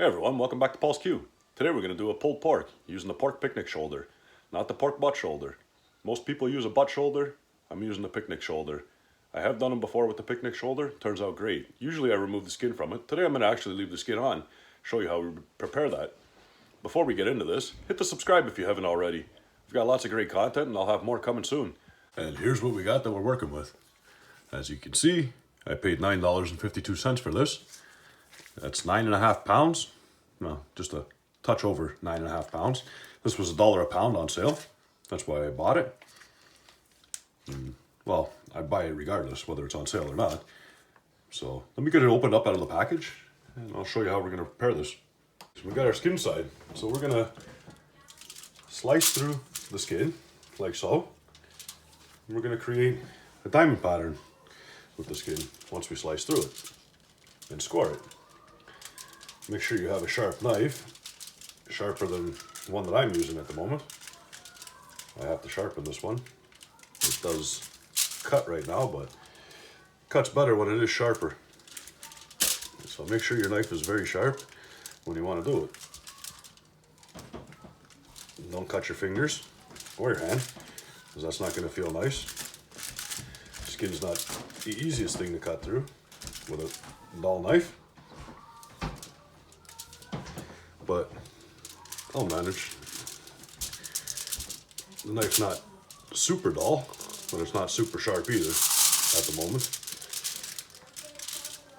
Hey everyone, welcome back to Paul's Q. Today we're going to do a pulled pork using the pork picnic shoulder, not the pork butt shoulder. Most people use a butt shoulder, I'm using the picnic shoulder. I have done them before with the picnic shoulder, turns out great. Usually I remove the skin from it. Today I'm going to actually leave the skin on, show you how we prepare that. Before we get into this, hit the subscribe if you haven't already. We've got lots of great content and I'll have more coming soon. And here's what we got that we're working with. As you can see, I paid $9.52 for this. That's 9.5 pounds. No, just a touch over 9.5 pounds. This was $1 a pound on sale. That's why I bought it. Well, I buy it regardless whether it's on sale or not. So let me get it opened up out of the package and I'll show you how we're going to prepare this. So we got our skin side. So we're going to slice through the skin like so. And we're going to create a diamond pattern with the skin once we slice through it and score it. Make sure you have a sharp knife, sharper than the one that I'm using at the moment. I have to sharpen this one. It does cut right now, but cuts better when it is sharper. So make sure your knife is very sharp when you want to do it. Don't cut your fingers or your hand, because that's not going to feel nice. Skin's not the easiest thing to cut through with a dull knife. But I'll manage. The knife's not super dull, but it's not super sharp either at the moment.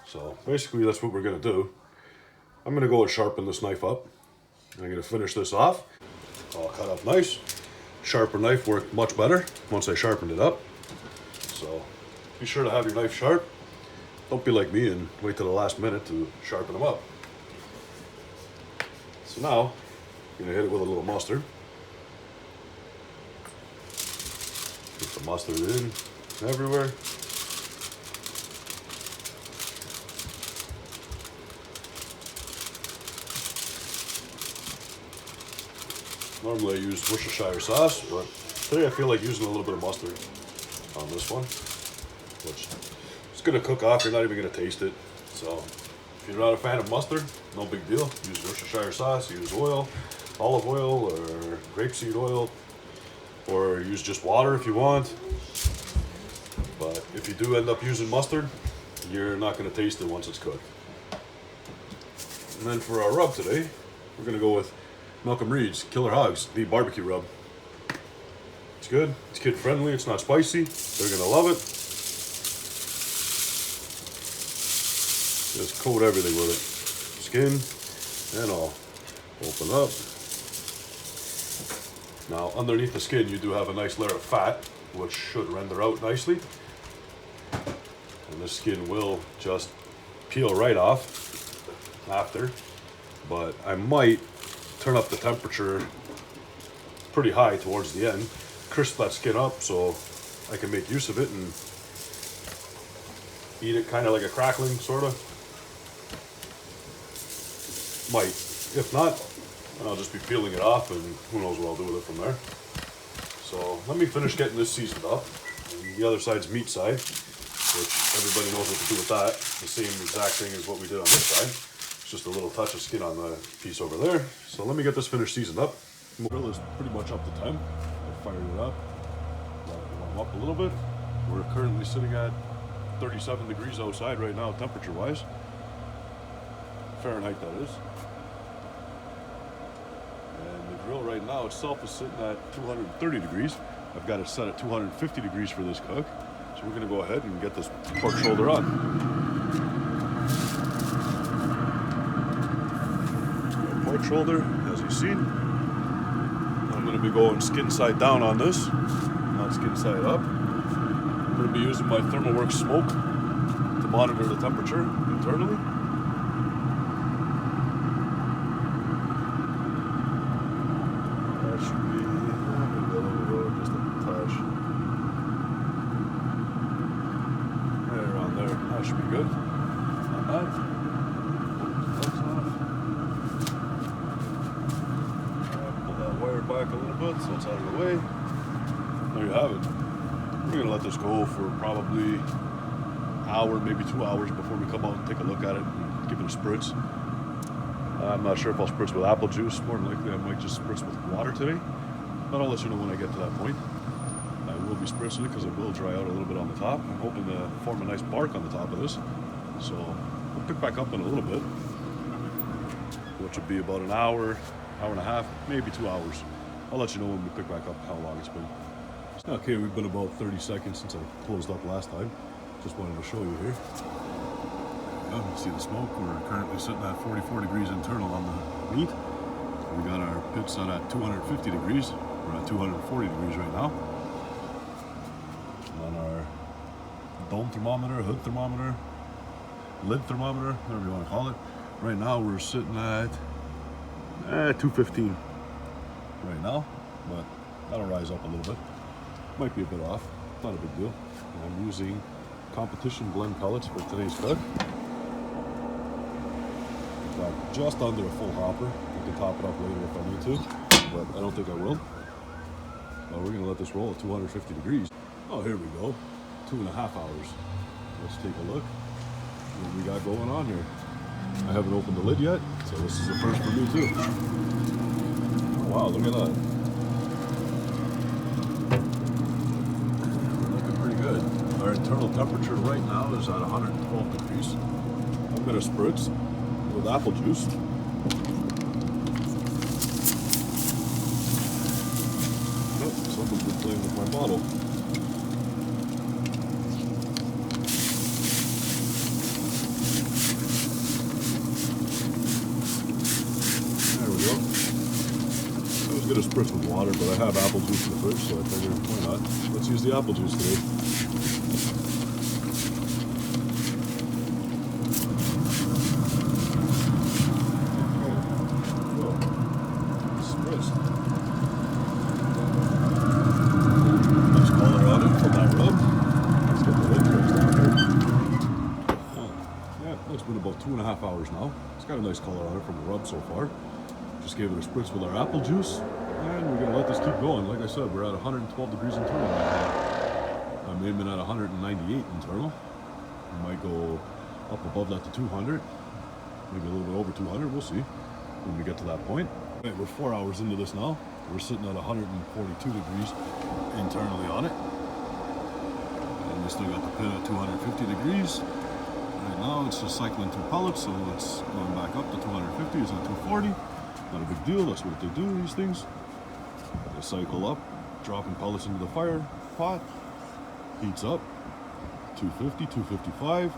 So basically that's what we're going to do. I'm going to go and sharpen this knife up. I'm going to finish this off. All cut up nice. Sharper knife worked much better once I sharpened it up. So be sure to have your knife sharp. Don't be like me and wait till the last minute to sharpen them up. So now, I'm going to hit it with a little mustard. Get the mustard in everywhere. Normally I use Worcestershire sauce, but today I feel like using a little bit of mustard on this one, which is going to cook off. You're not even going to taste it. So if you're not a fan of mustard, no big deal. Use Worcestershire sauce, use oil, olive oil or grapeseed oil, or use just water if you want. But if you do end up using mustard, you're not going to taste it once it's cooked. And then for our rub today, we're going to go with Malcolm Reed's Killer Hogs, the barbecue rub. It's good, it's kid friendly, it's not spicy, they're going to love it. Just coat everything with it. Skin and all. Open up. Now underneath the skin you do have a nice layer of fat, which should render out nicely. And the skin will just peel right off after. But I might turn up the temperature pretty high towards the end. Crisp that skin up so I can make use of it and eat it kind of like a crackling sort of. Might. If not, I'll just be peeling it off and who knows what I'll do with it from there. So let me finish getting this seasoned up. And the other side's meat side, which everybody knows what to do with that. The same exact thing as what we did on this side. It's just a little touch of skin on the piece over there. So let me get this finished seasoned up. The grill is pretty much up to 10. I fired it up, let it warm up a little bit. We're currently sitting at 37 degrees outside right now, temperature wise. Fahrenheit that is. And the grill right now itself is sitting at 230 degrees. I've got it set at 250 degrees for this cook. So we're going to go ahead and get this pork shoulder on. Pork shoulder, as you've seen. I'm going to be going skin side down on this, not skin side up. I'm going to be using my ThermoWorks smoke to monitor the temperature internally. That should be maybe a little lower, just a touch. Right around there. That should be good. Not bad. Back a little bit so it's out of the way. There you have it. We're going to let this go for probably an hour, maybe 2 hours before we come out and take a look at it and give it a spritz. I'm not sure if I'll spritz with apple juice. More than likely I might just spritz with water today, but I'll let you know when I get to that point. I will be spritzing it because it will dry out a little bit on the top. I'm hoping to form a nice bark on the top of this. So we'll pick back up in a little bit, which would be about an hour, hour and a half, maybe 2 hours. I'll let you know when we pick back up how long it's been. Okay, we've been about 30 seconds since I closed up last time. Just wanted to show you here. You see the smoke. We're currently sitting at 44 degrees internal on the meat. We got our pit set at 250 degrees. We're at 240 degrees right now. On our dome thermometer, hood thermometer, lid thermometer, whatever you want to call it. Right now we're sitting at 215 right now, but that'll rise up a little bit. Might be a bit off, not a big deal. I'm using competition blend pellets for today's cook. Got just under a full hopper. I can top it up later if I need to, but I don't think I will. We're gonna let this roll at 250 degrees. Oh, here we go. 2.5 hours. Let's take a look what we got going on here. I haven't opened the lid yet, so this is the first for me too. Oh, wow, look at that. Our internal temperature right now is at 112 degrees. I'm going to spritz with apple juice. Oh, someone's been playing with my bottle. There we go. I was going to spritz with water, but I have apple juice in the fridge, so I figured, why not? Let's use the apple juice today. It's been about 2.5 hours now. It's got a nice color on it from the rub so far. Just gave it a spritz with our apple juice, and we're gonna let this keep going. Like I said, we're at 112 degrees internal right now. I'm aiming at 198 internal. We might go up above that to 200, maybe a little bit over 200. We'll see when we get to that point. Right, we're 4 hours into this now. We're sitting at 142 degrees internally on it, and we still got the pit at 250 degrees. Right now it's just cycling through pellets, so it's going back up to 250. It's at 240. Not a big deal. That's what they do, these things. They cycle up, dropping pellets into the fire pot, heats up, 250, 255,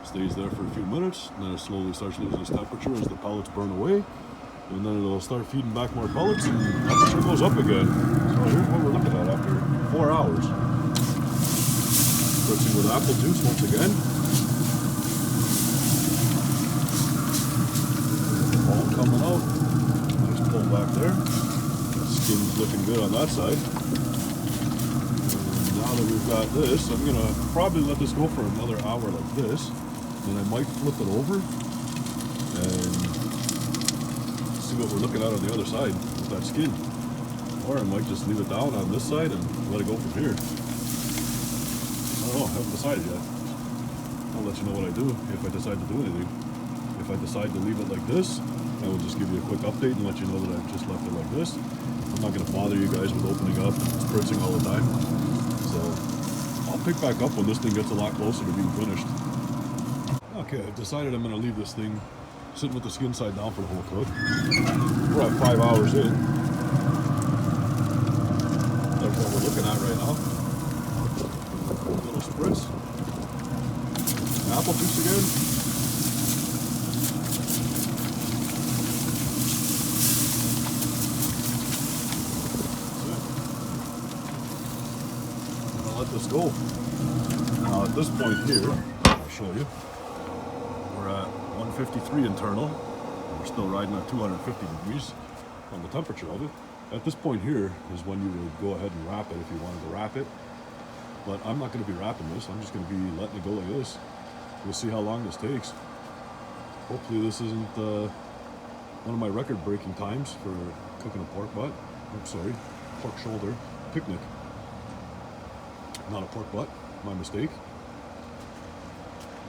stays there for a few minutes, and then it slowly starts losing its temperature as the pellets burn away, and then it'll start feeding back more pellets, and the temperature goes up again. So here's what we're looking at after 4 hours. Spritzing with apple juice once again. Ball coming out. Nice pull back there. Skin's looking good on that side. And now that we've got this, I'm gonna probably let this go for another hour like this. Then I might flip it over and see what we're looking at on the other side with that skin. Or I might just leave it down on this side and let it go from here. I don't know, I haven't decided yet. I'll let you know what I do if I decide to do anything. If I decide to leave it like this, I will just give you a quick update and let you know that I've just left it like this. I'm not going to bother you guys with opening up and spritzing all the time. So I'll pick back up when this thing gets a lot closer to being finished. Okay, I've decided I'm going to leave this thing sitting with the skin side down for the whole cook. We're at 5 hours in. That's what we're looking at right now. A little spritz. Apple juice again. Let this go. Now at this point here, I'll show you, we're at 153 internal. We're still riding at 250 degrees on the temperature of it. At this point here is when you would go ahead and wrap it if you wanted to wrap it. But I'm not going to be wrapping this. I'm just going to be letting it go like this. We'll see how long this takes. Hopefully this isn't one of my record-breaking times for cooking a pork butt. I'm sorry, pork shoulder picnic. Not a pork butt, my mistake.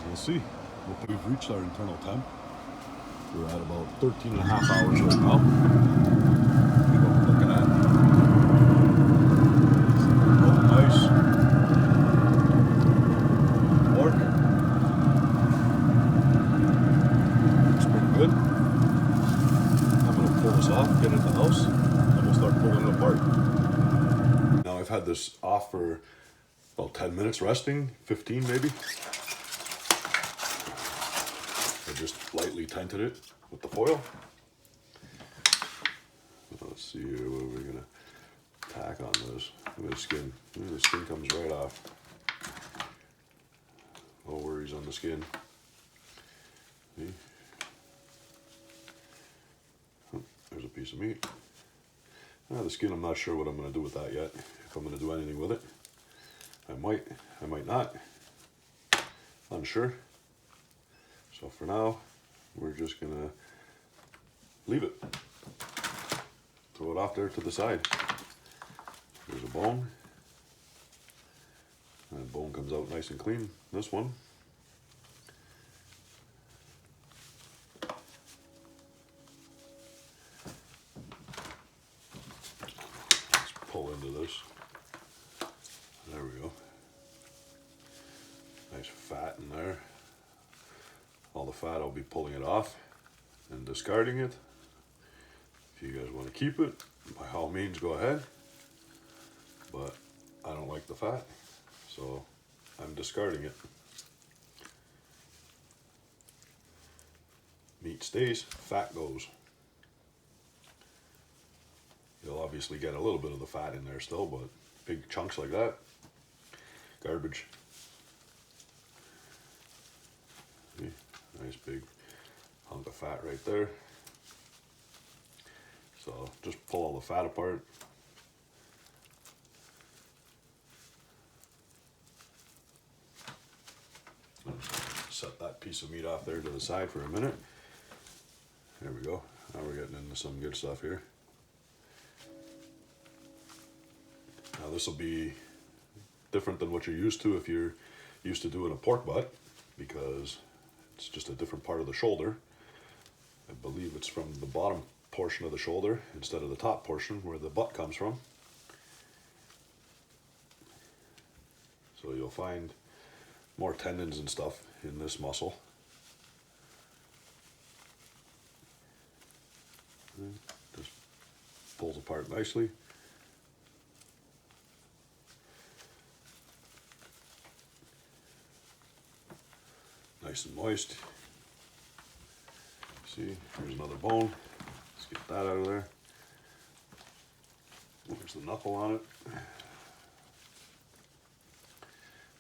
We'll see. We've reached our internal temp. We're at about 13 and a half hours right now. Look at that. Oh, nice. Pork. Looks pretty good. I'm going to pull this off, get it in the house, and we'll start pulling it apart. Now I've had this off for about 10 minutes resting, 15 maybe. I just lightly tinted it with the foil. Let's see here what we're gonna tack on this. Look at the skin. Look, the skin comes right off. No worries on the skin. See? Oh, there's a piece of meat. The skin, I'm not sure what I'm gonna do with that yet. If I'm gonna do anything with it. I might not. Unsure. So for now, we're just gonna leave it. Throw it off there to the side. There's a bone. And the bone comes out nice and clean. This one. Let's pull into this. There we go. Nice fat in there. All the fat, I'll be pulling it off and discarding it. If you guys want to keep it, by all means go ahead. But I don't like the fat, so I'm discarding it. Meat stays, fat goes. You'll obviously get a little bit of the fat in there still, but big chunks like that, garbage. See? Nice big hunk of fat right there. So just pull all the fat apart. Set that piece of meat off there to the side for a minute. There we go. Now we're getting into some good stuff here. Now this will be different than what you're used to if you're used to doing a pork butt, because it's just a different part of the shoulder. I believe it's from the bottom portion of the shoulder instead of the top portion where the butt comes from. So you'll find more tendons and stuff in this muscle. Just pulls apart nicely. Nice and moist. See, here's another bone. Let's get that out of there. There's the knuckle on it.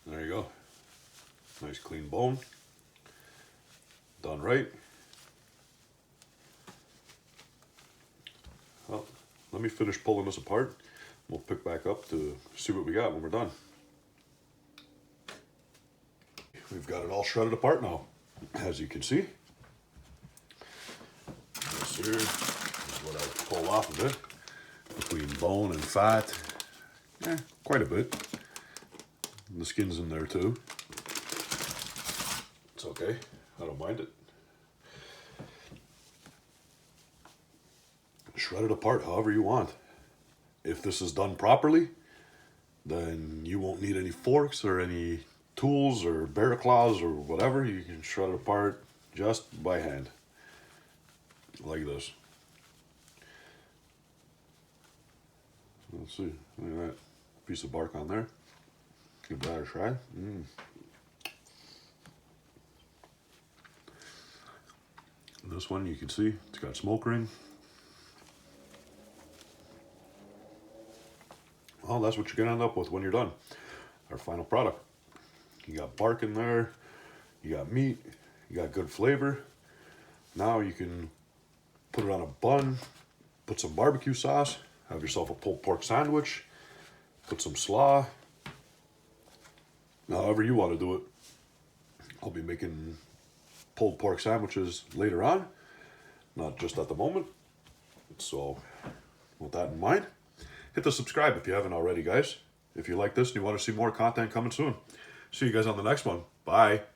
There you go. Nice clean bone. Done right. Well, let me finish pulling this apart. We'll pick back up to see what we got when we're done. We've got it all shredded apart now, as you can see. This here is what I pulled off of it. Between bone and fat, quite a bit. And the skin's in there too. It's okay, I don't mind it. Shred it apart however you want. If this is done properly, then you won't need any forks or any tools or bear claws or whatever. You can shred it apart just by hand, like this. Let's see, look at that piece of bark on there. Give that a try. This one you can see, it's got smoke ring. Well, that's what you're gonna end up with when you're done. Our final product. You got bark in there, you got meat, you got good flavor. Now you can put it on a bun, put some barbecue sauce, have yourself a pulled pork sandwich, put some slaw. Now, however you want to do it. I'll be making pulled pork sandwiches later on, not just at the moment. So with that in mind, hit the subscribe if you haven't already, guys. If you like this and you want to see more content coming soon. See you guys on the next one. Bye.